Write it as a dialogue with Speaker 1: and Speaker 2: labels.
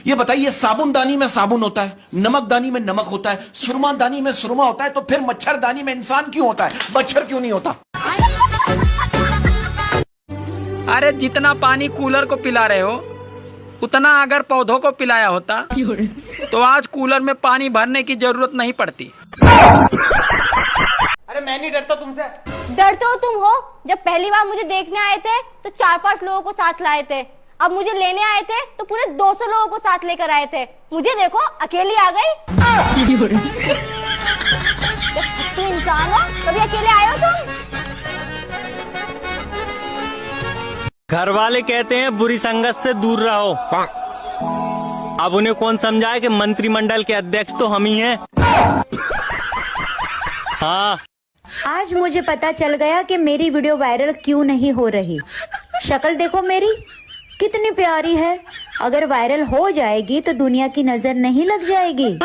Speaker 1: ये बताइए, साबुनदानी में साबुन होता है, नमकदानी में नमक होता है, सुरमादानी में सुरमा होता है, तो फिर मच्छरदानी में इंसान क्यों होता है, मच्छर क्यों नहीं होता?
Speaker 2: अरे जितना पानी कूलर को पिला रहे हो उतना अगर पौधों को पिलाया होता तो आज कूलर में पानी भरने की जरूरत नहीं पड़ती।
Speaker 3: अरे मैं नहीं डरता तुमसे।
Speaker 4: डरते हो तुम हो। जब पहली बार मुझे देखने आए थे तो 4-5 लोगों को साथ लाए थे, अब मुझे लेने आए थे तो पूरे 200 लोगों को साथ लेकर आए थे। मुझे देखो अकेली आ गई। तुम इंसान हो, कभी अकेले आए हो तुम?
Speaker 5: घर वाले कहते हैं बुरी संगत से दूर रहो। अब उन्हें कौन समझाए कि मंत्रिमंडल के अध्यक्ष तो हम ही हैं। हाँ,
Speaker 6: आज मुझे पता चल गया कि मेरी वीडियो वायरल क्यों नहीं हो रही। शक्ल देखो मेरी कितनी प्यारी है, अगर वायरल हो जाएगी तो दुनिया की नजर नहीं लग जाएगी।